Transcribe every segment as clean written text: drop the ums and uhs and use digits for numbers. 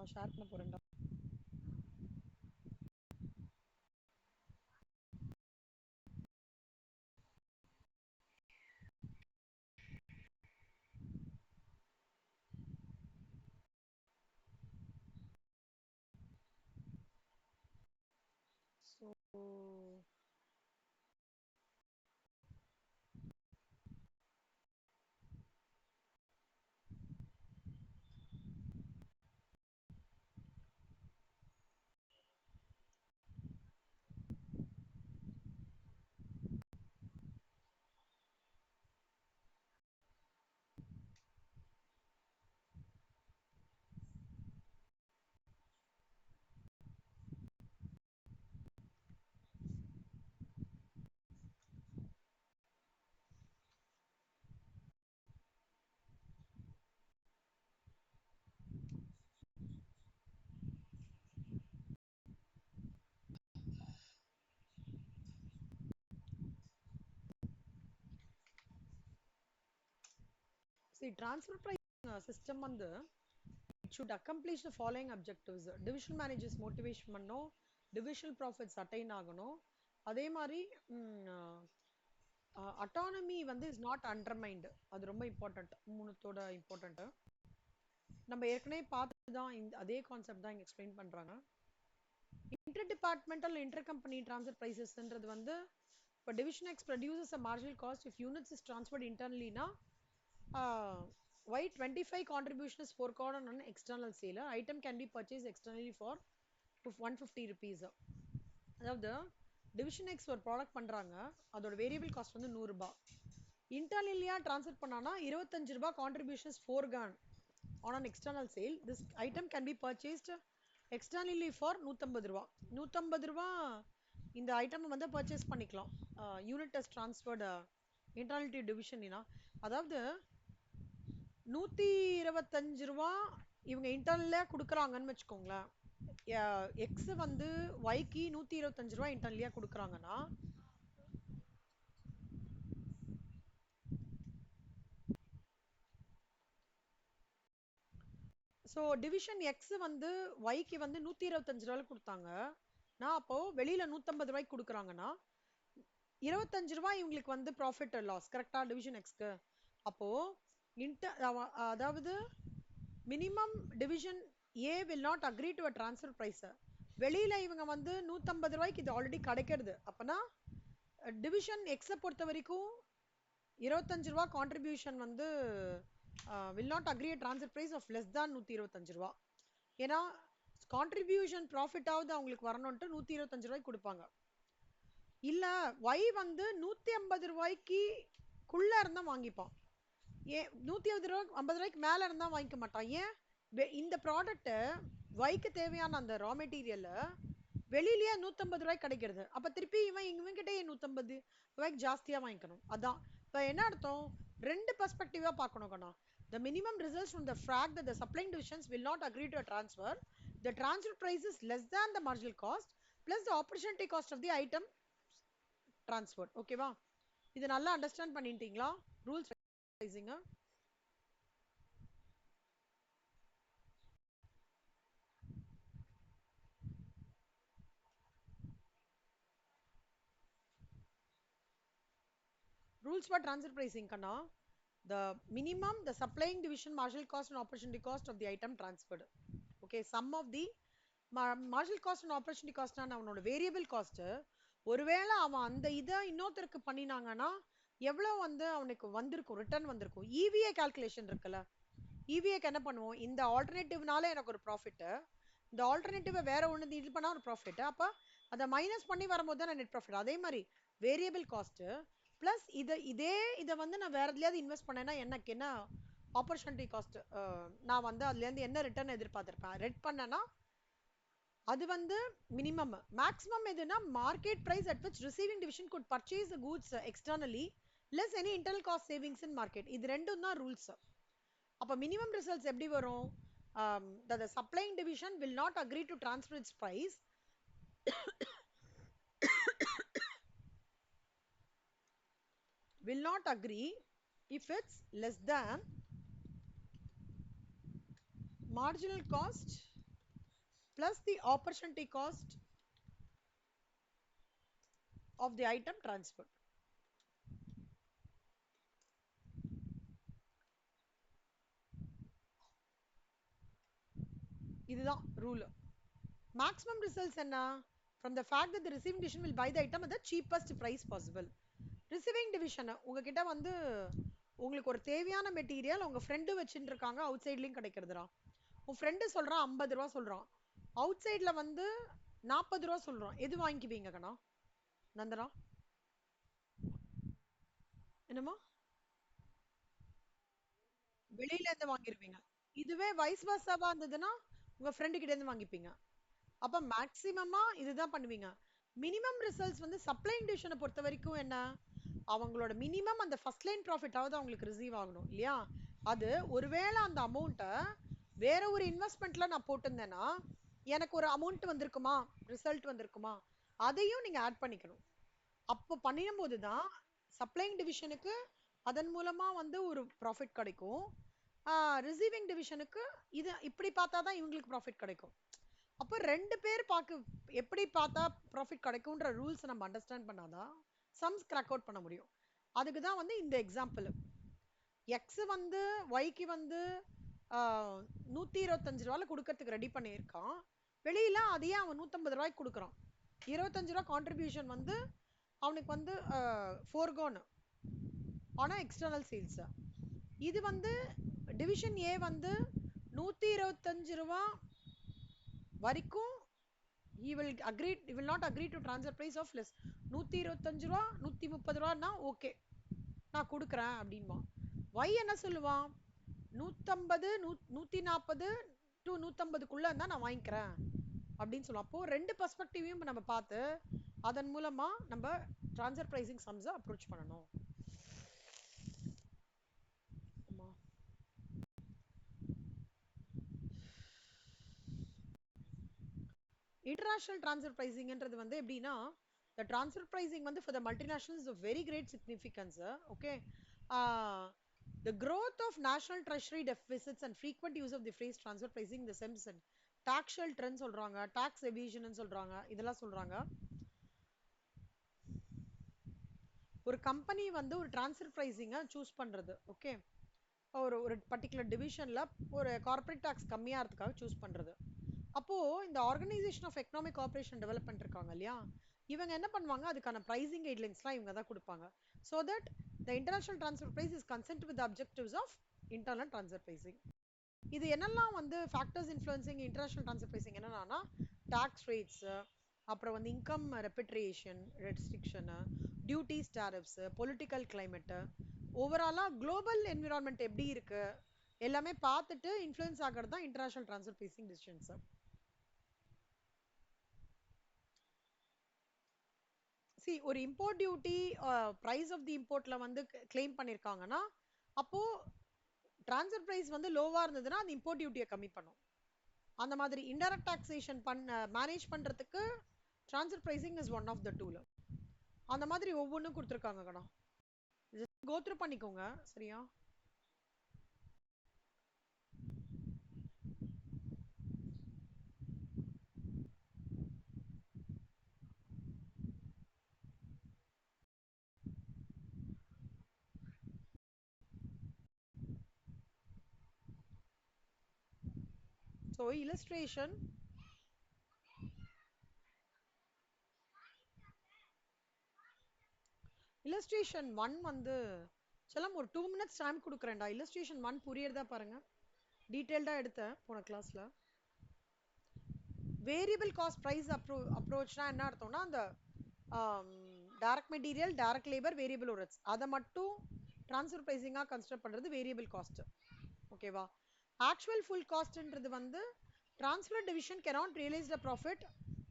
நான் ஷேர் பண்ண போறேன்டா. ஸோ transfer pricing system வந்து it should accomplish the following objectives. Division managers motivation பண்ணணும், divisional profits attain ஆகணும், அதே மாதிரி autonomy வந்து is not undermined. அது ரொம்ப இம்பார்ட்டன்ட், மூணுத்தோட இம்பார்ட்டன்ட். நம்ம ஏற்கனவே பார்த்து தான் அதே கான்செப்ட் தான் இங்க எக்ஸ்பிளைன் பண்றாங்க. Inter departmental inter company transfer பிரைசஸ்ன்றது வந்து இப்போ division X produces a marginal cost if units is transferred இன்டர்னலினா why 25 contribution is forecorded on external sale. Item can be purchased externally for 150 rupees. அதாவது division X ஒரு product பண்றாங்க, அதோட variable cost வந்து 100 ரூபாய். இன்டர்னலியா ட்ரான்ஸ்ஃபர் பண்ணானா 25 ரூபாய் contributions foregone on an external sale. This item can be purchased externally for 150 ரூபாய். 150 ரூபாய் இந்த ஐட்டம் வந்து பர்ச்சேஸ் பண்ணிக்கலாம். Unit test transferred internal to டிவிஷன்னா, அதாவது 125 ரூபா இவங்க இன்டர்னல்ல கொடுக்குறாங்கன்னு வச்சுக்கோங்களேன். எக்ஸ் வந்து ஒய்க்கு 125 ரூபா இன்டர்னலியா கொடுக்குறாங்கன்னா, ஸோ டிவிஷன் எக்ஸ் வந்து ஒய்க்கு வந்து 125 ரூபாய் கொடுத்தாங்க. நான் அப்போ வெளியில 150 ரூபாய்க்கு கொடுக்குறாங்கன்னா 25 ரூபாய் இவங்களுக்கு வந்து ப்ராஃபிட் லாஸ். கரெக்டா? டிவிஷன் எக்ஸ்க்கு அப்போ அதாவது minimum division A will not agree to a transfer price. வெளியில இவங்க வந்து 150 ரூபாய்க்கு இது ஆல்ரெடி கிடைக்கிறது. அப்பனா டிவிஷன் எக்ஸை பொறுத்த வரைக்கும் 25 ரூபாய் கான்ட்ரிபியூஷன் வந்து will not agree a transfer price of less தான் 125 ரூபாய். ஏன்னா கான்ட்ரிபியூஷன் ப்ராஃபிட்டாவது அவங்களுக்கு வரணும்ட்டு 125 ரூபாய்க்கு கொடுப்பாங்க. இல்ல ஒய் வந்து 150 ரூபாய்க்குள்ள இருந்தா வாங்கிப்பான். ஏன் 150 ரூபாய்க்கு மேல இருந்தா வாங்கிக்க மாட்டான்? ஏன்? இந்த ப்ராடக்ட் ஒய்க்கு தேவையான அந்த ரா மெட்டீரியல் வெளியிலேயே 150 ரூபாய்க்கு கிடைக்கிறது. அப்ப திருப்பி இவன் கிட்டே 150 ரூபாய்க்கு ஜாஸ்தியா வாங்கிக்கணும். அதான் இப்ப என்ன அர்த்தம், ரெண்டு பெர்ஸ்பெக்டிவா பார்க்கணும் கண்ணா. The minimum results from the fact that the supplying divisions will not agree to a transfer. The transfer price is less than the marginal cost plus the opportunity cost of the item transferred. ஓகேவா? இது நல்லா understand பண்ணிட்டீங்களா? Rules ரைசிங்க rules for transfer pricing kana, the minimum, the supplying division marginal cost and opportunity cost of the item transferred. Okay, sum of the marginal cost and opportunity cost na அவனோட variable cost. ஒருவேளை அவன் அந்த இதை இன்னொருத்தருக்கு பண்ணினாங்கன்னா எவ்வளவு வந்து அவனுக்கு வந்திருக்கும், ரிட்டர்ன் வந்திருக்கும். இவிஏ கால்குலேஷன் இருக்குல்ல, இவிஏக்கு என்ன பண்ணுவோம், இந்த ஆல்டர்னேட்டிவ்னால எனக்கு ஒரு ப்ராஃபிட், இந்த ஆல்டர்னேட்டிவை வேற ஒன்று இது பண்ணா ஒரு ப்ராஃபிட், அப்ப அதை மைனஸ் பண்ணி வரும்போது தான் நெட் ப்ராஃபிட். அதே மாதிரி வேரியபிள் காஸ்ட் பிளஸ் இதை வந்து நான் வேற எதுலயாவது இன்வெஸ்ட் பண்ணேன்னா எனக்கு என்ன ஆப்பர்ச்சுனிட்டி காஸ்ட், நான் வந்து அதுல இருந்து என்ன ரிட்டர்ன் எதிர்பார்த்திருப்பேன், ரெட் பண்ணனா அது வந்து மினிமம். மேக்ஸிமம் எதுனா market price at which receiving division could purchase the goods externally less any internal cost savings in market. இது ரெண்டும் தான் ரூல்ஸ். அப்ப மினிமம் ரிசல்ட்ஸ் எப்படி வரும், the supplying division will not agree to transfer its price will not agree if it's less than marginal cost plus the opportunity cost of the item transferred. இதுதான் rule. maximum results என்ன? from the fact that the receiving division will buy the item at the cheapest price possible. receiving division உங்ககிட்ட வந்து உங்களுக்கு ஒரு தேவையான material உங்க friend வச்சுட்டு இருக்காங்க, அவுட் சைட்லயும் கிடைக்கிறதுடா. உன் ஃப்ரெண்டு சொல்றான் 50 ரூபா சொல்றான், அவுட் சைட்ல வந்து 40 ரூபா சொல்றான், எது வாங்கிக்குவீங்க கண்ணா? நந்தனா என்னமா? வெளியில இருந்து வாங்கிருப்பீங்க. இதுவே வைஸ் வர்சாவா இருந்ததுன்னா உங்க ஃப்ரெண்டு கிட்ட இருந்து வாங்கிப்பீங்க. அப்ப மேக்ஸிமமா இதுதான் பண்ணுவீங்க. மினிமம் ரிசல்ட்ஸ் வந்து சப்ளைங் டிவிஷனை பொறுத்த வரைக்கும் என்ன, அவங்களோட மினிமம் அந்த ஃபர்ஸ்ட் லைன் ப்ராஃபிட் ஆவது அவங்களுக்கு ரிசீவ் ஆகணும் இல்லையா? அது ஒருவேளை அந்த அமௌண்ட்டை வேற ஒரு இன்வெஸ்ட்மெண்ட்ல நான் போட்டிருந்தேன்னா எனக்கு ஒரு அமௌண்ட் வந்திருக்குமா, ரிசல்ட் வந்திருக்குமா, அதையும் நீங்க ஆட் பண்ணிக்கணும். அப்போ பண்ணிடும் போதுதான் சப்ளைங் டிவிஷனுக்கு அதன் மூலமா வந்து ஒரு ப்ராஃபிட் கிடைக்கும், ரிசீவிங் டிவிஷனுக்கு இது இப்படி பார்த்தாதான் இவங்களுக்கு ப்ராஃபிட் கிடைக்கும். அப்போ ரெண்டு பேர் எப்படி பார்த்தா ப்ராஃபிட் கிடைக்கும்ன்ற ரூல்ஸ் நம்ம அண்டர்ஸ்டாண்ட் பண்ணாதான் சம்ஸ் கிராக் அவுட் பண்ண முடியும். அதுக்கு தான் வந்து இந்த எக்ஸாம்பிள். எக்ஸ் வந்து ஒய்க்கு வந்து 125 ரூபாயில கொடுக்கறதுக்கு ரெடி பண்ணியிருக்கான், வெளியில அதையே அவன் 150 ரூபாய்க்கு கொடுக்குறான். 25 ரூபா கான்ட்ரிபியூஷன் வந்து அவனுக்கு வந்து ஃபோர்கோன் ஆனா எக்ஸ்டர்னல் சேல்ஸ். இது வந்து டிவிஷன் ஏ வந்து 125 ரூபா வரைக்கும் he will not agree to transfer price of less. 125 ரூபா 130 ரூபான்னா ஓகே நான் கொடுக்குறேன் அப்படின்பா. ஒய் என்ன சொல்லுவான், 150 140 டு 150 இருந்தா நான் வாங்கிக்கிறேன் அப்படின்னு சொல்லுவோம். அப்போ ரெண்டு பெர்ஸ்பெக்டிவையும் நம்ம பார்த்து அதன் மூலமா நம்ம ட்ரான்ஸ்ஃபர் பிரைசிங் சம்ஸ் அப்ரோச் பண்ணணும். இன்டர்நேஷனல் ட்ரான்ஸ்ஃபர் பிரைசிங்ன்றது வந்து எப்படின்னா, the transfer pricing வந்து for the multinationals is of very great significance. Okay, the growth of national treasury deficits and frequent use of the phrase transfer pricing in the sense that tax shelter ன்னு சொல்றாங்க, tax evasion ன்னு சொல்றாங்க, இதெல்லாம் சொல்றாங்க. ஒரு company வந்து ஒரு transfer பிரைசிங்கை choose பண்றது, ஓகே, ஒரு ஒரு பர்டிகுலர் டிவிஷன்ல ஒரு கார்பரேட் டாக்ஸ் கம்மியாகிறதுக்காக சூஸ் பண்றது. அப்போ இந்த organisation of economic cooperation development இருக்காங்க இல்லையா, இவங்க என்ன பண்ணுவாங்க, அதுக்கான பிரைசிங் கைட்லைன்ஸ்லாம் இவங்க தான் கொடுப்பாங்க. So that the international transfer price is consent with objectives of internal transfer pricing. இது என்னெல்லாம் வந்து factors influencing international transfer pricing என்னன்னா, டாக்ஸ் ரேட்ஸ், அப்புறம் வந்து income repatriation restriction, duties, tariffs, political climate, ஓவராலா குளோபல் என்விரான்மெண்ட் எப்படி இருக்கு எல்லாமே பார்த்துட்டு இன்ஃப்ளூயன்ஸ் ஆகிறது தான் இன்டர்நேஷனல் ட்ரான்ஸ்ஃபர் பிரைசிங் டிசிஷன்ஸ். சி ஒரு import duty price of the இம்போர்ட்ல வந்து கிளைம் பண்ணிருக்காங்கன்னா அப்போ டிரான்ஸ்ஃபர் பிரைஸ் வந்து லோவா இருந்ததுன்னா அந்த இம்போர்ட் டியூட்டியை கம்மி பண்ணும். அந்த மாதிரி இன்டைரக்ட் டாக்ஸேஷன் மேனேஜ் பண்றதுக்கு transfer pricing is one of the tool. அந்த மாதிரி ஒவ்வொன்றும் கொடுத்துருக்காங்க கண்ணா, கோ த்ரூ பண்ணிக்கோங்க சரியா. So illustration illustration 1 வந்து செல்லம் ஒரு 2 minutes டைம் கொடுக்குறேன்டா. illustration 1 புரியறதா பாருங்க, டீடைல்டா எடுத்தேன் போன கிளாஸ்ல. வேரியபிள் காஸ்ட் பிரைஸ் அப்ரோச்னா என்ன அர்த்தம்னா, அந்த direct material, direct labour, variable overheads அதை மட்டும் ட்ரான்ஸ்ஃபர் பிரைசிங்கா கன்சிடர் பண்றது வேரியபிள் காஸ்ட். ஓகேவா. ஆக்சுவல் ஃபுல் காஸ்ட்ன்றது வந்து transfer division cannot realize the profit,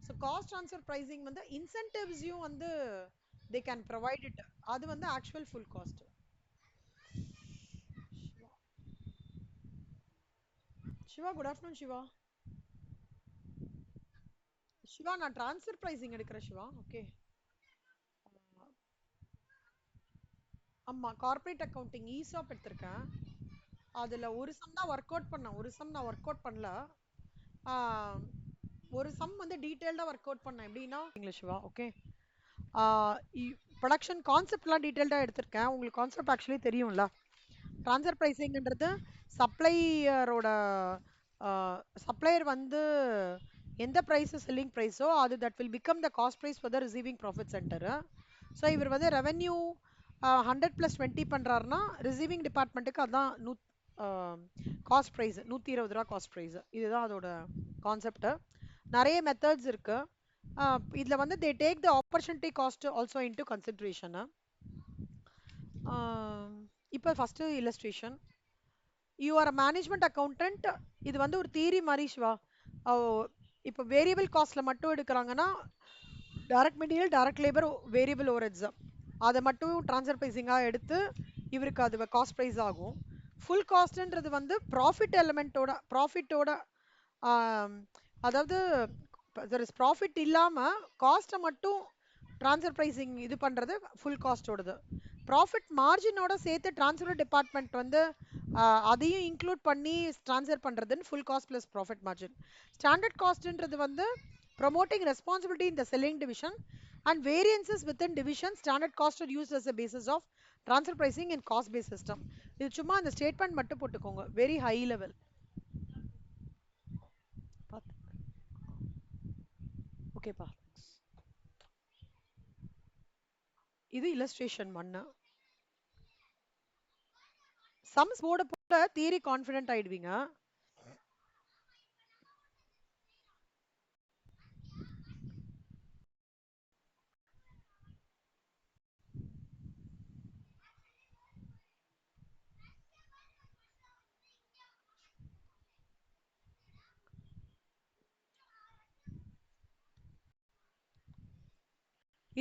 so cost transfer pricing வந்து இன்சென்டிவ்ஸையும் வந்து they can provide it, அது வந்து actual full cost. Shiva, good afternoon Shiva. Shiva நான் ட்ரான்ஸ்ஃபர் பிரைசிங் எடுக்கிறேன் சிவா. ஓகே, ஆமா கார்ப்பரேட் அக்கவுண்டிங் ஈசாப் எடுத்திருக்கேன். அதுல ஒரு சம் தான் ஒர்க் அவுட் பண்ணேன், ஒரு சம் நான் ஒர்க் அவுட் பண்ணல. ஒரு சம் வந்து டீடைல்டா ஒர்க் அவுட் பண்ணேன் எப்படின்னா இங்கிலீஷ்வா ஓகே ப்ரொடக்ஷன் கான்செப்ட்லாம் டீடைல்டா எடுத்திருக்கேன். உங்களுக்கு கான்செப்ட் ஆக்சுவலி தெரியும்ல. ட்ரான்ஸ்ஃபர் ப்ரைஸிங்ன்றது சப்ளையரோட சப்ளையர் வந்து எந்த ப்ரைஸ் செல்லிங் ப்ரைஸோ அது that will become the cost price for the receiving profit centre. So இவர் வந்து ரெவென்யூ 100+20 பண்ணுறாருன்னா ரிசீவிங் டிபார்ட்மெண்ட்டுக்கு அதான் காஸ்ட் ப்ரைஸ் 120 ரூபா காஸ்ட் ப்ரைஸ். இதுதான் அதோட கான்செப்ட். நிறைய மெத்தட்ஸ் இருக்கு. இதுல வந்து they take the opportunity cost also into consideration. இப்போ first illustration. You are a management accountant. இது வந்து ஒரு தியரி மாதிரி சிவா. இப்போ வேரியபிள் காஸ்ட்ல மட்டும் எடுக்கிறாங்கன்னா direct material direct labour variable overheads அதை மட்டும் ட்ரான்ஸ்ஃபர் ப்ரைஸிங்காக எடுத்து இவருக்கு அது காஸ்ட் ப்ரைஸ் ஆகும். ஃபுல் காஸ்ட்ன்றது வந்து ப்ராஃபிட் எலிமெண்ட்டோட ப்ராஃபிட்டோட அதாவது ப்ராஃபிட் இல்லாமல் காஸ்ட்டை மட்டும் ட்ரான்ஸ்ஃபர் ப்ரைஸிங் இது பண்ணுறது ஃபுல் காஸ்ட்டோடது. ப்ராஃபிட் மார்ஜினோட சேர்த்து ட்ரான்ஸ்ஃபர் டிபார்ட்மெண்ட் வந்து அதையும் இன்க்ளூட் பண்ணி ட்ரான்ஸ்ஃபர் பண்ணுறதுன்னு full cost plus profit margin. Standard காஸ்ட்ன்றது வந்து promoting responsibility in the selling division and variances within division. Standard cost are used as a basis of transfer pricing in cost base system. இது சும்மா அந்த statement மட்டும் போட்டுக்கோங்க, very high level. ஓகேப்பா. இது illustration 1. Sums போட போட தியரி கான்ஃபிடென்ட் ஆயிடுவீங்க.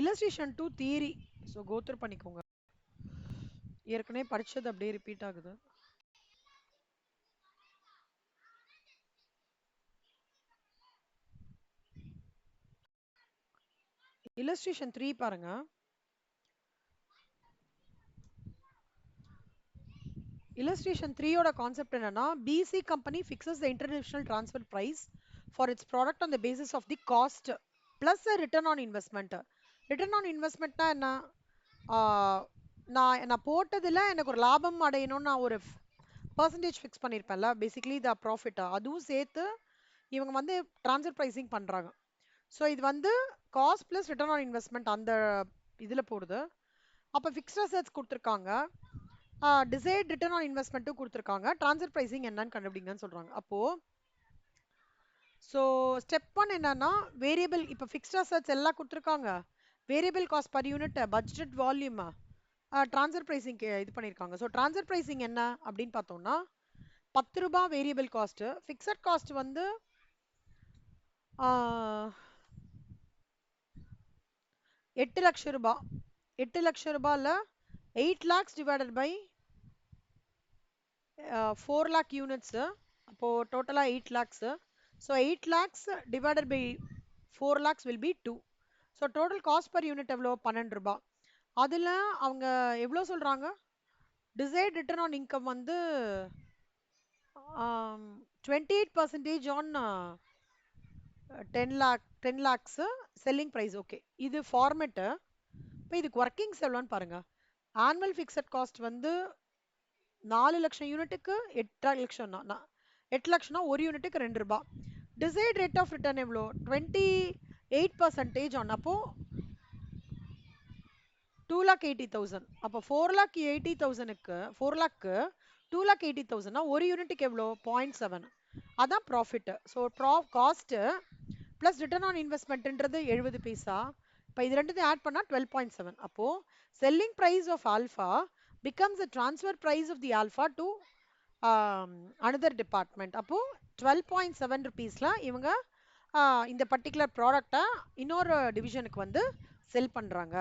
Illustration 2 theory. ஸோ கோத்ரூ பண்ணிக்கோங்க. ஏற்கனவே படிச்சது அப்படியே ரிப்பீட் ஆகுது. இல்லஸ்ட்ரேஷன் 3 பாருங்க. Illustration 3 ஓட கான்செப்ட் என்னன்னா BC company fixes the international transfer price for its product on the basis of the cost plus a return on investment. Return on investment என்ன? நான் போட்டதுல எனக்கு ஒரு லாபம் அடையணும்னு நான் ஒரு பர்சன்டேஜ் ஃபிக்ஸ் பண்ணியிருப்பேன்ல, பேசிக்கலி த ப்ராஃபிட் அதுவும் சேர்த்து இவங்க வந்து ட்ரான்ஸ்ஃபர் ப்ரைசிங் பண்றாங்க. ஸோ இது வந்து cost plus return on investment அந்த இதுல போடுது. அப்போ ஃபிக்ஸ்ட் அசெட்ஸ் கொடுத்துருக்காங்க, டிசைட் ரிட்டர்ன் ஆன் இன்வெஸ்ட்மெண்ட்டும் கொடுத்துருக்காங்க, ட்ரான்ஸ்ஃபர் ப்ரைசிங் என்னன்னு கண்டுபிடிங்கன்னு சொல்றாங்க. அப்போ ஸோ ஸ்டெப் 1 என்னன்னா வேரியபிள், இப்போ ஃபிக்ஸ்ட் அசெட்ஸ் எல்லாம் கொடுத்துருக்காங்க, variable cost per unit, budget volume, transfer pricing இது பண்ணியிருக்காங்க. ஸோ ட்ரான்ஸ்ஃபர் ப்ரைசிங் என்ன அப்படின்னு பார்த்தோம்னா 10 ரூபாய் வேரியபிள் காஸ்ட், ஃபிக்ஸட் காஸ்ட் வந்து 8 லட்சம் ரூபாய். 8 லட்சம் ரூபாயில 8 lakhs divided by 4 lakh units. அப்போ டோட்டலா 8 lakhs. So 8 lakhs divided by 4 lakhs will be 2. So total cost per unit எவ்வளோ? 12 ரூபாய். அதுல அவங்க எவ்வளோ சொல்றாங்க? desired return on income வந்து 28% on 10 lakhs selling price. Okay, இது ஃபார்மேட்டு. இப்போ இதுக்கு ஒர்க்கிங்ஸ் எவ்வளோன்னு பாருங்க. ஆனுவல் ஃபிக்ஸட் காஸ்ட் வந்து 4 லட்சம் யூனிட்டுக்கு 8 லட்சம், 8 லட்சம்னா ஒரு யூனிட்டுக்கு 2 ரூபாய். டிசைட் ரேட் ஆஃப் ரிட்டர்ன் எவ்வளோ? 28% ஆன். அப்போ 2,80,000. அப்போ 4,80,000க்கு 4 லேக்கு 2,80,000னா ஒரு யூனிட்டுக்கு எவ்வளோ? 0.7. அதான் profit. So cost plus return on இன்வெஸ்ட்மெண்ட்ன்றது 70 பைசா. இப்போ இது ரெண்டுத்தையும் ஆட் பண்ணா 12.7. அப்போ selling price of alpha becomes the transfer price of the alpha to another department. அப்போ 12.7 rupeesல இவங்க இந்த பர்டிகுலர் ப்ராடக்டை இன்னொரு டிவிஷனுக்கு வந்து செல் பண்றாங்க.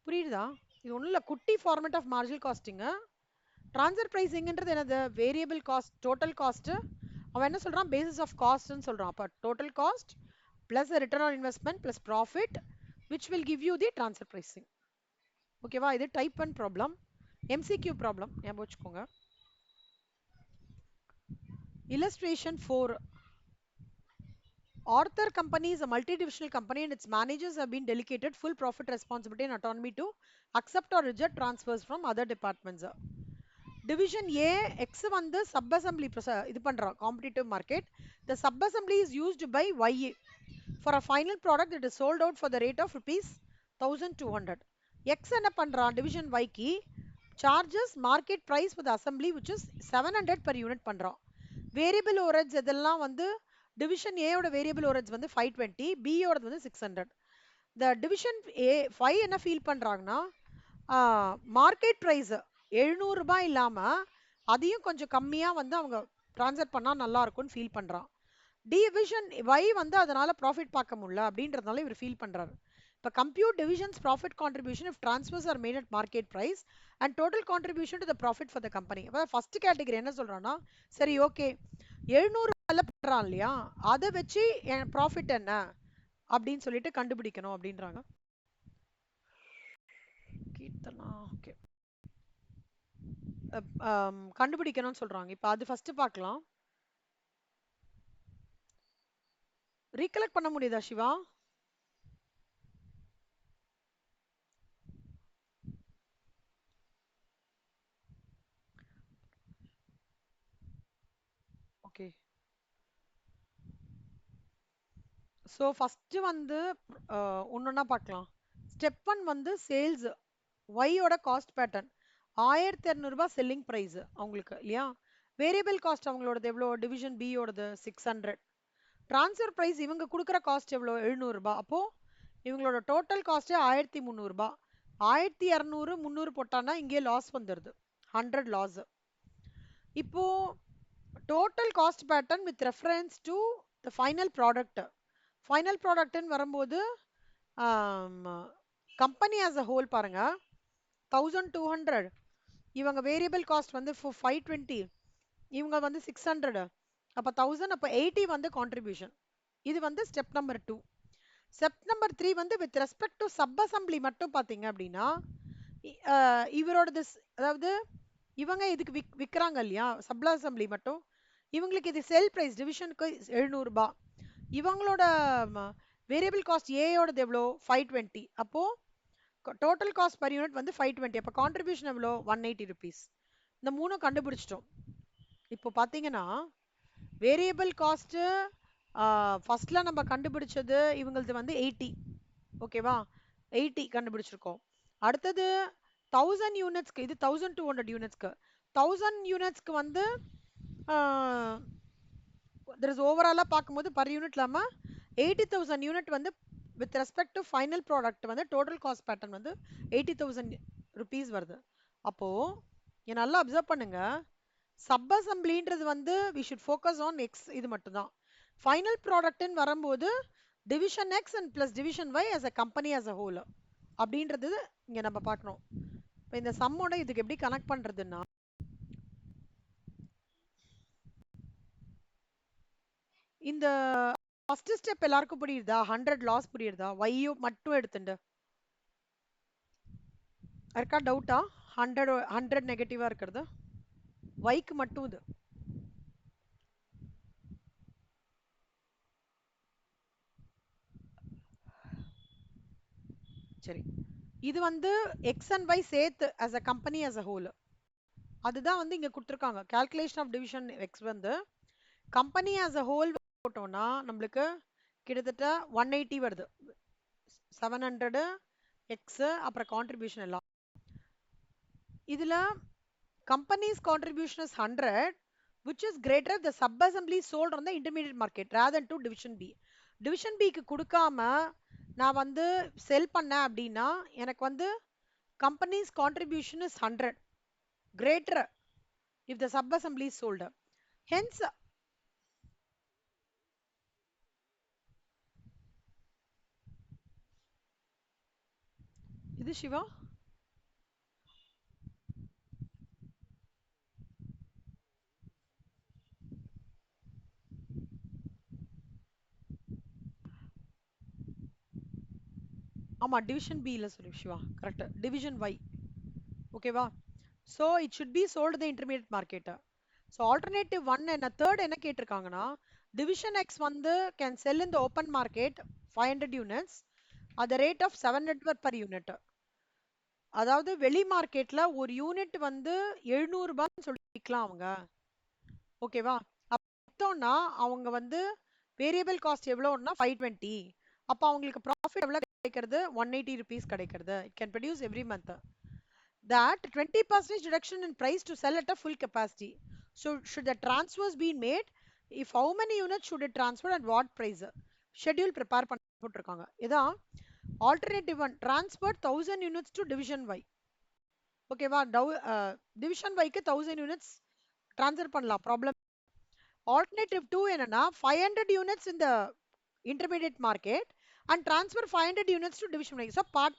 புரியுதா? இது ஒன்றும் இல்லை, குட்டி format of marginal costing. Transfer ப்ரைஸிங்ன்றது என்னது? Variable cost, total cost. அவன் என்ன சொல்றான்? பேசிஸ் ஆஃப் காஸ்ட்னு சொல்றான். அப்போ total cost plus return on investment plus profit which will give you the transfer pricing. ஓகேவா? இது டைப் 1 ப்ராப்ளம், MCQ ப்ராப்ளம், ஞாபகம் வச்சுக்கோங்க. Illustration 4. Arthur Company is a multi-divisional company and its managers have been delegated full profit responsibility and autonomy to accept or reject transfers from other departments. Division A, X வந்து sub-assembly இது பண்றோம் competitive market. The sub-assembly is used by YA for a final product that is sold out for the rate of rupees 1200. X என்ன பண்றான் division Y க்கு charges market price for the assembly which is 700 per unit பண்றான். Variable overheads இதெல்லாம் வந்து division A ஓட variable overheads வந்து 520, B ஓடது வந்து 600. The division A 5 என்ன ஃபீல் பண்றாங்கன்னா மார்க்கெட் பிரைஸ் 700 ரூபாய் இல்லாம அதையும் கொஞ்சம் கம்மியா வந்து அவங்க டிரான்ஸ்ஃபர் பண்ணா நல்லா இருக்கும்னு ஃபீல் பண்றான். டிவிஷன் Y வந்து அதனால ப்ராஃபிட் பார்க்க முடியல அப்படின்றதுனால இவர் ஃபீல் பண்றாரு. இப்போ compute divisions profit contribution if transfers are made at market price and total contribution to the profit for the company. அப்போ ஃபர்ஸ்ட் கேட்டகரி என்ன சொல்றான்னா சரி ஓகே 700 பண்றான் இல்லையா அதை வச்சு ப்ராஃபிட் என்ன அப்படின்னு சொல்லிட்டு கண்டுபிடிக்கணும் அப்படின்றாங்க. கீர்த்தனா ஓகே கண்டுபிடிக்கணும்னு சொல்றாங்க. இப்போ அது ஃபர்ஸ்ட் பார்க்கலாம். ரீகலெக்ட் பண்ண முடியுதா சிவா? ஓகே ஸோ ஃபர்ஸ்ட் வந்து ஒன்னொன்னா பார்க்கலாம். ஸ்டெப் 1 வந்து சேல்ஸ் ஒய்யோட காஸ்ட் பேட்டர்ன் 1200 ரூபாய் செல்லிங் பிரைஸ் அவங்களுக்கு இல்லையா. வேரியபிள் காஸ்ட் அவங்களோடது எவ்வளோ டிவிஷன் பியோடது 600. ட்ரான்ஸ்ஃபர் பிரைஸ் இவங்க கொடுக்குற காஸ்ட் எவ்வளோ 700 ரூபாய். அப்போ இவங்களோட டோட்டல் காஸ்டே 1300 ரூபாய். 1200 300 போட்டானா இங்கே லாஸ் வந்துடுது 100 லாஸ். இப்போ total cost pattern with reference to the final product. Final ப்ராடக்ட்னு வரும்போது கம்பெனி ஆஸ் அ ஹோல் பாருங்க 1200, இவங்க வேரியபிள் காஸ்ட் வந்து 520, இவங்க வந்து 600, அப்போ 1000, அப்போ 80 வந்து கான்ட்ரிபியூஷன். இது வந்து ஸ்டெப் நம்பர் 2. ஸ்டெப் நம்பர் 3 வந்து with respect to sub assembly மட்டும் பார்த்தீங்க அப்படின்னா இவரோட அதாவது இவங்க இதுக்கு விற்கிறாங்க இல்லையா சப் அசம்பிளி மட்டும், இவங்களுக்கு இது சேல் பிரைஸ் டிவிஷனுக்கு 700 ரூபாய். இவங்களோட வேரியபிள் காஸ்ட் ஏயோடது எவ்வளோ 520, அப்போ டோட்டல் காஸ்ட் பர் யூனிட் வந்து 520, அப்போ கான்ட்ரிபியூஷன் எவ்வளோ 180 ருபீஸ். இந்த மூணும் கண்டுபிடிச்சிட்டோம். இப்போ பார்த்தீங்கன்னா வேரியபிள் காஸ்ட் ஃபர்ஸ்ட்ல நம்ம கண்டுபிடிச்சது இவங்களது வந்து 80, ஓகேவா 80 கண்டுபிடிச்சிருக்கோம். அடுத்தது 1000 யூனிட்ஸ்க்கு, இது 1200 யூனிட்ஸ்க்கு. 1000 யூனிட்ஸ்க்கு வந்து ஓவராலா பார்க்கும்போது பர் யூனிட் இல்லாம 80,000 யூனிட் வந்து with respect to final product வந்து டோட்டல் காஸ்ட் பேட்டர்ன் வந்து 80,000 ருபீஸ் வருது. அப்போ நல்லா அப்சர்வ் பண்ணுங்க, சப் அசம்பிளின்றது வந்து we should focus on X, இது மட்டும் தான். ஃபைனல் ப்ராடக்ட்னு வரும்போது division X and plus division Y as a company as a whole அப்படின்றது இங்க நம்ம பார்க்கணும். இப்போ இந்த சம்மோட இதுக்கு எப்படி கனெக்ட் பண்றதுன்னா இந்த ஃபர்ஸ்ட் ஸ்டெப் எல்லாருக்கும் புரியுதா? 100 லாஸ் புரியுதா? ஒய்யோ மட்டும் எடுத்துட்டு இருக்கா டவுட்டா? 100 நெகட்டிவா இருக்கிறது ஒய்க்கு மட்டும். இது சரி, இது வந்து எக்ஸ் அண்ட் ஒய் சேர்த்து as a company as a whole, அதுதான் வந்து இங்க கொடுத்துருக்காங்க. கால்குலேஷன் ஆஃப் டிவிஷன் எக்ஸ் வந்து கம்பெனி as a ஹோல் போட்டோம்னா நம்மளுக்கு கிட்டத்தட்ட 180 வருது. 700 எக்ஸ் அப்புறம் கான்ட்ரிபியூஷன் எல்லாம். இதுல company's contribution is 100 which is greater if the sub assembly is sold on the intermediate market rather than to division B. division B க்கு கொடுக்காம நான் வந்து செல் பண்ணேன் அப்படின்னா எனக்கு வந்து company's contribution is 100 greater if the sub assembly is sold. Hence இது சிவா ஆமா டிவிஷன் B ல சொல்லு சிவா, கரெக்ட். டிவிஷன் Y, ஓகேவா. so it should be sold the intermediate market. so alternative 1 என்ன தேர்ட் என்ன கேட்டிருக்காங்கன்னா Division X வந்து can sell in the open market 500 units at the rate of 700 per unit. அதாவது வெளி மார்க்கெட்ல ஒரு யூனிட் வந்து 700 ரூபாய்ன்னு சொல்லி விக்கலாம் அவங்க. ஓகேவா? அப்போனா அவங்க வந்து வேரியபிள் காஸ்ட் எவ்வளோன்னா 520. அப்போ அவங்களுக்கு ப்ராஃபிட் எவ்வளோ கிடைக்கிறது? 180 rupees கிடைக்கிறது. It can produce every month. That 20% reduction in price to sell at a full capacity. So should the transfers be made? If how many units should it transfer and what price? Schedule prepare பண்ண போட்டிருக்காங்க. இதான் alternative one. Transfer 1000 units to division Y. ஓகேவா? division Y க்கு 1000 units transfer பண்ணலாம். Problem. Alternative 2 என்னன்னா 500 units in the intermediate market and transfer 500 units to division Y. So part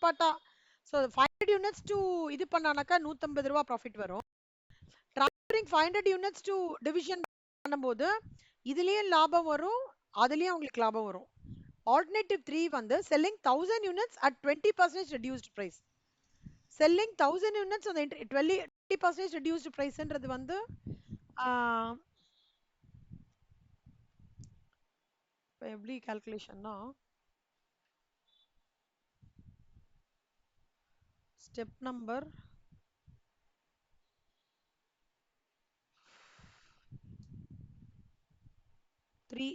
so 500 units to இது பண்ணானாக்கா 150 ரூபாய் profit வரும். transferring 500 units to division பண்ணும்போது இதுலயும் லாபம் வரும், அதுலயும் உங்களுக்கு லாபம் வரும். Alternative 3 வந்து selling 1000 units at 20% reduced price. Selling 1000 units on the 20% reduced priceன்றது வந்து எப்படி கால்குலேஷன்னா ஸ்டெப் நம்பர் 3.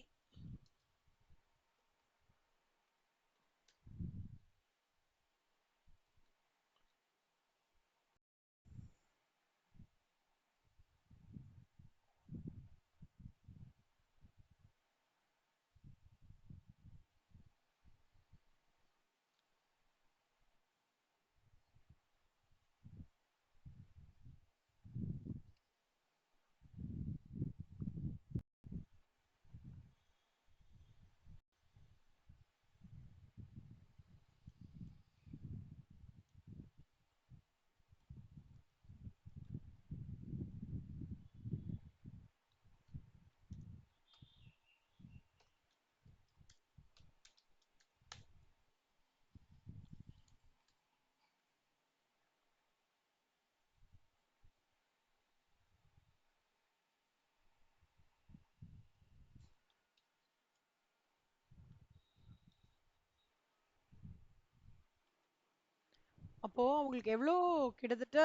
அப்போ உங்களுக்கு எவ்வளோ கிட்டத்தட்ட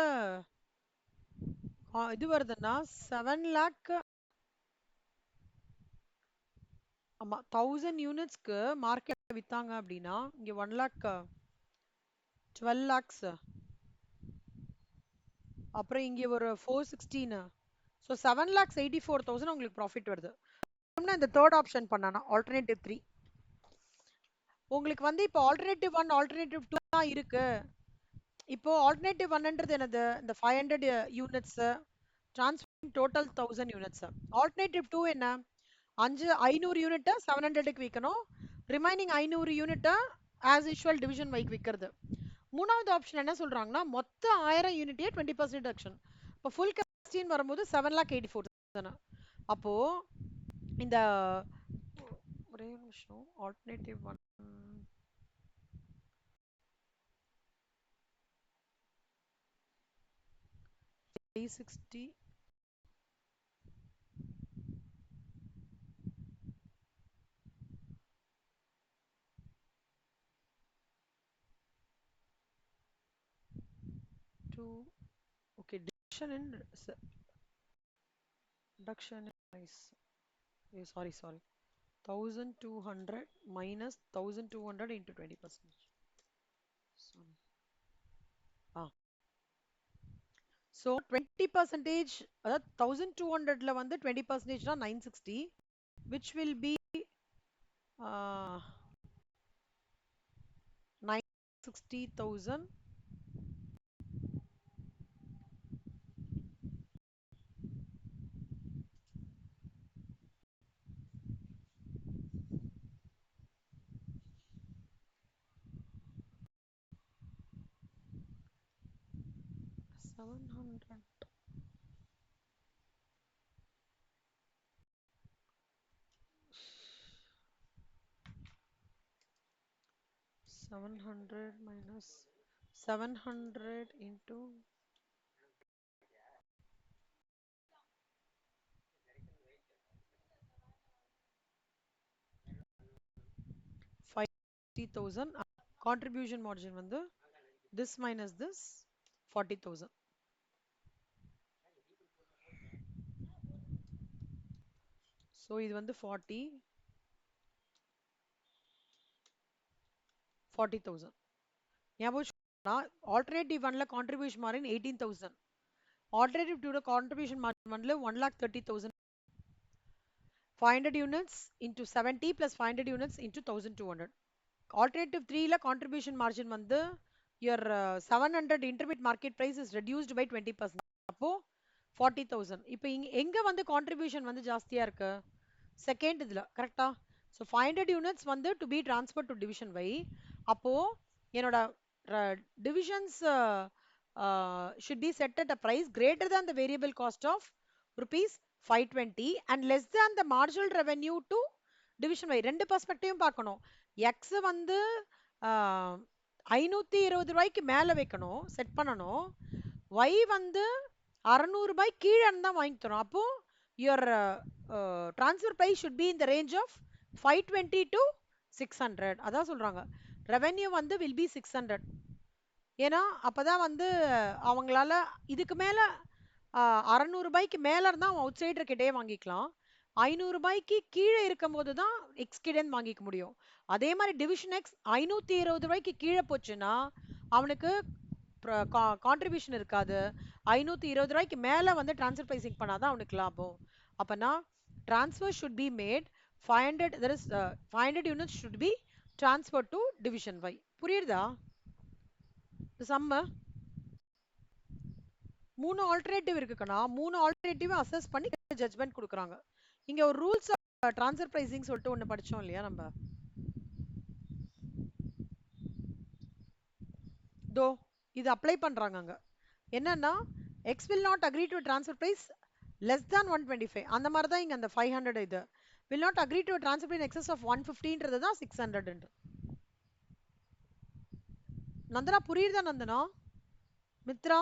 இது வருதுன்னா 7 lakh. ஆமா 1000 யூனிட்ஸ்க்கு மார்க்கெட் வித்தாங்க அப்படின்னா இங்க 1 lakh 12 lakhs. அப்புறம் இங்க ஒரு 416. ஸோ 7 lakhs 84,000 உங்களுக்கு ப்ராஃபிட் வருது. இந்த தேர்ட் ஆப்ஷன் பண்ணானா ஆல்டர்னேட்டிவ் 3. உங்களுக்கு வந்து இப்போ ஆல்டர்னேட்டிவ் 1 ஆல்டர்னேட்டிவ் 2 தான் இருக்கு. இப்போ ஆல்டர்னேட்டிவ் 1ன்றது என்னது? இந்த 500 units transferring total 1000 units. Alternative 2 என்ன? 500 யூனிட்டை 700க்கு விற்கணும், ரிமைனிங் 500 யூனிட்டை ஆஸ் யூஷுவல் டிவிஷன் வைக்கு விற்கிறது. மூணாவது ஆப்ஷன் என்ன சொல்றாங்கன்னா மொத்த 1000 யூனிட்டே 20% ரிடக்ஷன். இப்போ ஃபுல் கெப்பாசிட்டின்னு வரும்போது 7,84,000. அப்போ இந்த ஒரே நிமிஷம் alternative 1 360 2. Okay, reduction in price. Sorry 1200 minus 1200 into 20%. Sorry. So 20%, அதாவது 1200ல வந்து 20% 960, which will be 960,000 700 700 minus 700 into 60,000. Contribution margin வந்து this minus this 40,000. So இது வந்து 40,000. ஞாபகம் alternative 1ல contribution margin 18,000. Alternative 2ல contribution margin 1ல 1,30,000. 500 units into 70 plus 500 units into 1,200. Alternative 3ல contribution margin வந்து your 700 intermediate market price is reduced by 20%. அப்போ 40,000. இப்போ எங்க வந்து contribution வந்து ஜாஸ்தியா இருக்கு? செகண்ட் இதுல கரெக்டா? ஸோ 500 units வந்து to be transferred to division Y. அப்போ என்னோட divisions should be set at a price greater than the variable cost of rupees 520 and less than the marginal revenue to division Y. ரெண்டு பெர்ஸ்பெக்டிவும் பார்க்கணும். X வந்து 520 ரூபாய்க்கு மேல வைக்கணும், set பண்ணணும். Y வந்து 600 ரூபாய் கீழே இருந்தா வாங்கி தரோம். அப்போ your transfer price should be in the range of 520 to 600. அதான் சொல்றாங்க. ரெவென்யூ வந்து will be 600. ஏன்னா அப்பதான் வந்து அவங்களால இதுக்கு மேல 600 ரூபாய்க்கு மேல இருந்தா அவன் அவுட் சைடர் கிட்டே வாங்கிக்கலாம். 500 ரூபாய்க்கு கீழே இருக்கும் போது தான் எக்ஸ் கிட்ட வாங்கிக்க முடியும். அதே மாதிரி டிவிஷன் எக்ஸ் 520 ரூபாய்க்கு கீழே போச்சுன்னா அவனுக்கு கான்ட்ரிபியூஷன் இருக்காது. 520 ரூபாய்க்கு மேல வந்து டிரான்ஸ்ஃபர் பிரைசிங் பண்ணாதான் அவனுக்கு லாபம். அப்பனா transfer should be made 500, there is 500 units should be transferred to division Y. புரியுதா? சம்ம மூணு ஆல்டர்னேட்டிவ் இருக்குக்கனா, மூணு ஆல்டர்னேட்டிவ் அசஸ் பண்ணி ஜட்ஜ்மெண்ட் கொடுக்குறாங்க. இங்க ஒரு ரூல்ஸ் ட்ரான்ஸ்ஃபர் பிரைசிங் சொல்லிட்டு ஒன்னு படிச்சோம் இல்லையா நம்ம? தோ இது அப்ளை பண்றாங்க அங்க. என்னன்னா x will not agree to a transfer price less than 125. அந்த மாதிரி தான் இங்க அந்த 500 இது will not agree to a transfer price in excess of 150ன்றது தான் 600. நந்தனா புரியுதா? நந்தனா, மித்ரா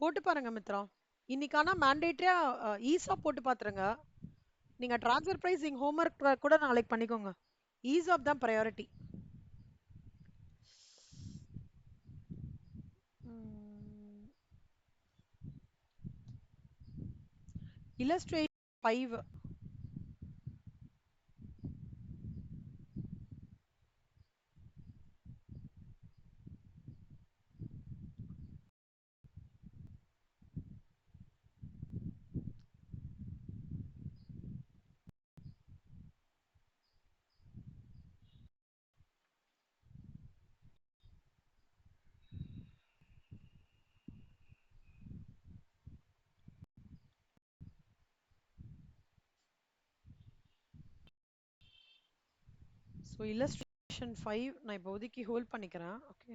போட்டு பாருங்க. மித்ரா இன்னைக்கான மேண்டேட்டரியா ஈஸா போட்டு பாத்துருங்க. நீங்க டிரான்ஸ்ஃபர் பிரைசிங் ஹோம்வொர்க் கூட நாளைக்கு பண்ணிக்கோங்க. ஈஸாப் தான் ப்ரையாரிட்டி. illustration 5. So illustration 5 நான் இப்போதைக்கு ஹோல்ட் பண்ணிக்கிறேன். ஓகே.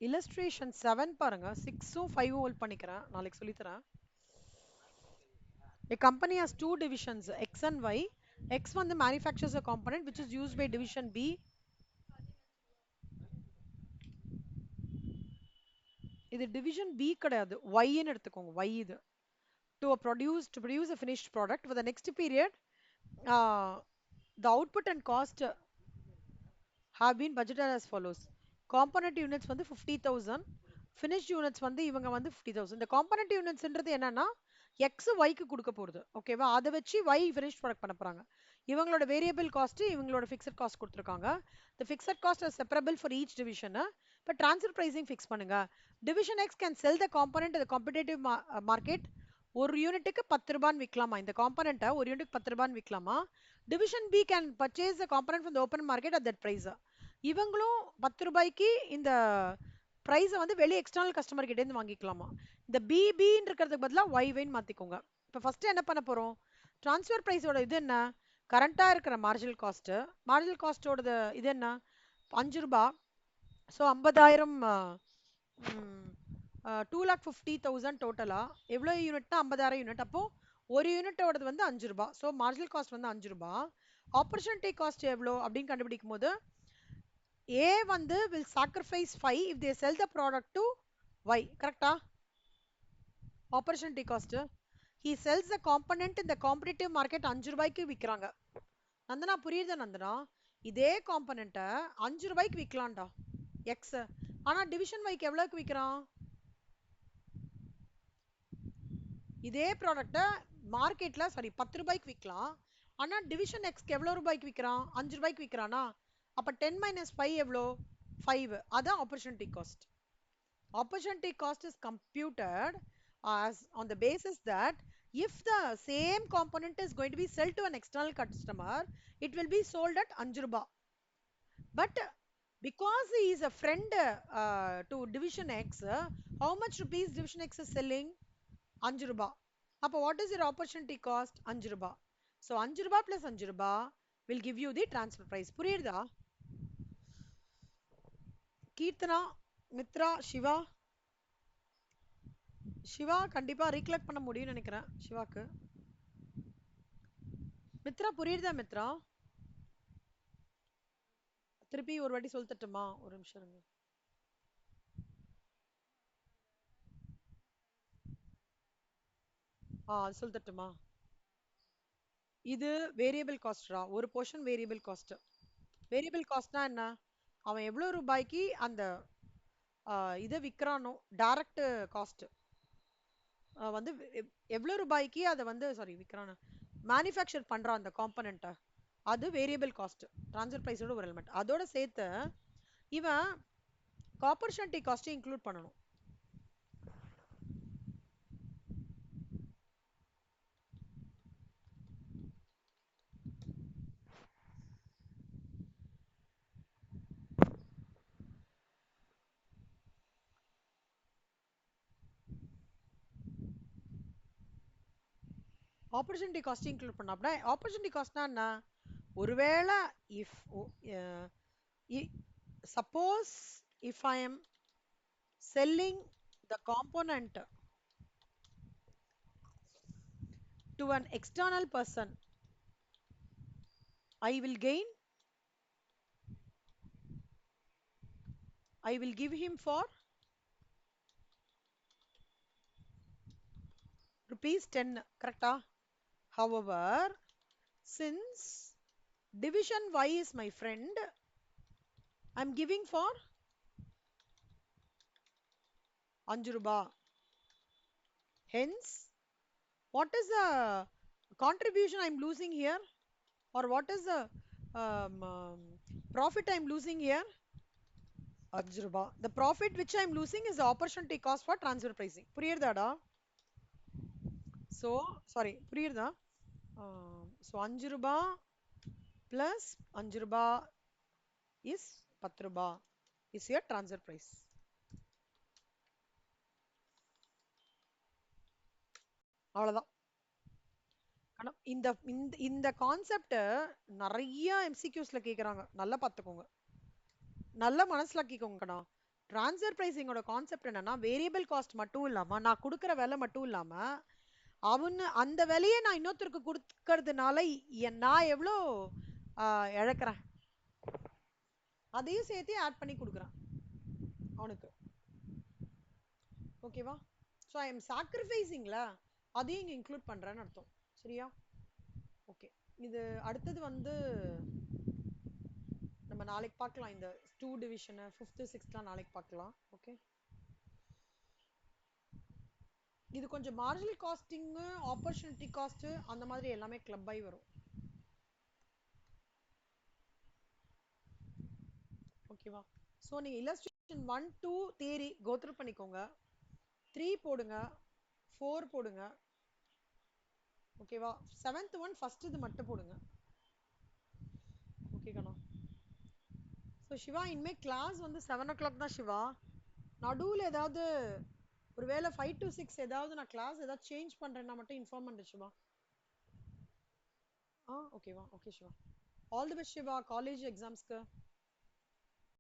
illustration 7 பாருங்க. 6ம் 5ம் ஹோல்ட் பண்ணிக்கிறேன். நாளைக்கு சொல்லி தரேன். A company has two divisions X and Y. X வந்து manufactures a component which is used by division B. இது division B கிடையாது, Y ன்னு எடுத்துக்கோங்க. Y இது to produce a finished product for the next period. The output and cost have been budgeted as follows. Component units வந்து 50,000, finished units வந்து இவங்க வந்து 50,000. இந்த component unitsன்றது என்னன்னா X Yக்கு கொடுக்க போறது. ஓகேவா? அதை வச்சு Y finished product பண்ண போறாங்க. இவங்களோட வேரியபிள் காஸ்ட், இவங்களோட ஃபிக்ஸட் காஸ்ட் கொடுத்துருக்காங்க. The fixed cost is separable for each division. இப்போ transfer pricing ஃபிக்ஸ் பண்ணுங்க. Division X can sell the component to the competitive market. ஒரு யூனிட்டுக்கு 10 ரூபான்னு விற்கலாமா? இந்த காம்பனண்ட்டை ஒரு யூனிட்டுக்கு 10 ரூபான்னு விற்கலாமா? Division B can purchase the component from the open market at that price. இவங்களும் 10 ரூபாய்க்கு இந்த பிரைஸை வந்து வெளியே எக்ஸ்டர்னல் கஸ்டமர் கிட்ட இருந்து வாங்கிக்கலாமா? இந்த பிபின்னு இருக்கிறதுக்கு பதிலாக ஒய்வைன்னு மாத்திக்கோங்க. இப்போ ஃபர்ஸ்ட் என்ன பண்ண போறோம்? டிரான்ஸ்ஃபர் பிரைஸோட இது என்ன? கரண்டா இருக்கிற மார்ஜினல் காஸ்ட். மார்ஜினல் காஸ்டோட இது என்ன? 5 ரூபாய். ஸோ 50,000 2,50,000 டோட்டலா. எவ்வளோ யூனிட்னா 50,000 யூனிட். அப்போ ஒரு யூனிட்டோடது வந்து 5 ரூபாய். ஸோ மார்ஜினல் காஸ்ட் வந்து 5 ரூபாய். ஆப்பர்ச்சுனிட்டி காஸ்ட் எவ்வளோ அப்படின்னு கண்டுபிடிக்கும் போது A வந்து will sacrifice 5 if they sell the product to Y. கரெக்டா? Opportunity cost he sells the component in the competitive market 5 ரூபாய்க்கு விக்கிறாங்க. நந்தனா புரியுதா நந்தனா? இதே காம்பனண்ட்டை 5 ரூபாய்க்கு விற்கலாம்டா எக்ஸ். ஆனா டிவிஷன் வைக்கு எவ்வளவுக்கு விற்கிறான்? இதே ப்ராடக்ட்டை மார்க்கெட்ல சாரி 10 ரூபாய்க்கு விற்கலாம். ஆனா டிவிஷன் எக்ஸ்க்கு எவ்வளவு ரூபாய்க்கு விற்கிறான்? 5 ரூபாய்க்கு விற்கிறானா? அப்ப 10 minus 5 எவ்வளோ? 5. அதான் opportunity cost. Opportunity cost is computed as on the basis that if the same component is going to be sold to an external customer, it will be sold at 5 ruba. But because he is a friend to division X, how much rupees division X is selling? 5 ruba. Appa what is your opportunity cost? 5 ruba. So 5 ruba plus 5 ruba will give you the transfer price. புரியுதா? கீர்த்தனா, மித்ரா, சிவா. சிவா கண்டிப்பா recollect பண்ண முடியும்னு நினைக்கிறேன் சிவாக்கு. மித்ரா புரியுதா மித்ரா? திருப்பி ஒரு வாட்டி சொல்லிட்டுமா? ஒரு நிமிஷம் இருங்க. சொல்லிட்டுமா? இது வேரியபிள் காஸ்ட்ரா, ஒரு போர்ஷன் வேரியபிள் காஸ்ட். வேரியபிள் காஸ்ட்னா என்ன? அவன் எவ்வளவு ரூபாய்க்கு அந்த இதை விற்கிறானோ டைரக்ட் காஸ்ட் வந்து எவ்வளவு ரூபாய்க்கு அதை வந்து சாரி விற்கிறான மேனுஃபேக்சர் பண்றான் அந்த காம்பனண்ட்டை, அது வேரியபிள் காஸ்ட். ட்ரான்ஸ்ஃபர் பிரைஸோட ஒரு எலிமெண்ட். அதோட சேர்த்து இவன் ஆப்பர்ச்சுனிட்டி காஸ்ட் இன்க்ளூட் பண்ணணும். ஆப்பர்ச்சுனிட்டி காஸ்ட் இன்க்ளூட் பண்ண அப்படின்னா ஆப்பர்ச்சுனிட்டி காஸ்ட்னா என்ன? ஒருவேளை if suppose if I am selling the component to an external person, I will give him for rupees 10, correcta? However, since division Y is my friend, I'm giving for 5 ruba. Hence, what is the contribution I'm losing here, or what is the profit I'm losing here? 5 ruba. The profit which I'm losing is the opportunity cost for transfer pricing. புரியுதாடா? So sorry, புரியுதா? So 5 ruba plus 5 ruba is 10 ruba is your transfer price. அவ்வளவுதான். இந்த இந்த concept நிறைய எம்சிக்யூஸ்ல கேக்குறாங்க, நல்லா பாத்துக்கோங்க, நல்ல மனசுலாக்கிக்கோங்கடா. Transfer பிரைசிங்கோட concept என்னன்னா வேரியபிள் காஸ்ட் மட்டும் இல்லாம நான் கொடுக்குற விலை மட்டும் இல்லாம அவனு அந்த விலையை நான் இன்னொருத்தருக்கு கொடுக்கறதுனால நான் எவ்வளோ இழக்கிறேன் அதையும் சேர்த்து ஆட் பண்ணி கொடுக்குறேன் அவனுக்கு. ஓகேவா? ஸோ ஐ எம் சாக்ரிஃபைசிங்ல அதையும் இங்கே இன்க்ளூட் பண்றேன்னு அர்த்தம். சரியா? ஓகே. இது அடுத்தது வந்து நம்ம நாளைக்கு பார்க்கலாம். இந்த 2 டிவிஷன் 5th 6thலாம் நாளைக்கு பார்க்கலாம். ஓகே. இது கொஞ்சம் மார்ஜினல் காஸ்டிங், ஆப்பர்ச்சுனிட்டி காஸ்ட் அந்த மாதிரி எல்லாமே கிளப் ஆகி வரும். ஓகேவா? ஸோ நீங்க இல்லஸ்ட்ரேஷன் 1 2 தியரி கோத்ரூ பண்ணிக்கோங்க. 3 போடுங்க, 4 போடுங்க. ஓகேவா? 7th ஒன் ஃபர்ஸ்ட் இது மட்டும் போடுங்க. ஓகே கண்ணா. ஸோ சிவா இனிமே கிளாஸ் வந்து 7 o'clock தான் சிவா. நடுவில் ஏதாவது ஒருவேளை 5 to 6 ஏதாவது நான் கிளாஸ் ஏதாவது சேஞ்ச் பண்றேன்னா மட்டும் இன்ஃபார்ம் பண்ணுறேன் சிவா. ஓகேவா? Okay Siva. All the best Siva college எக்ஸாம்ஸ்க்கு.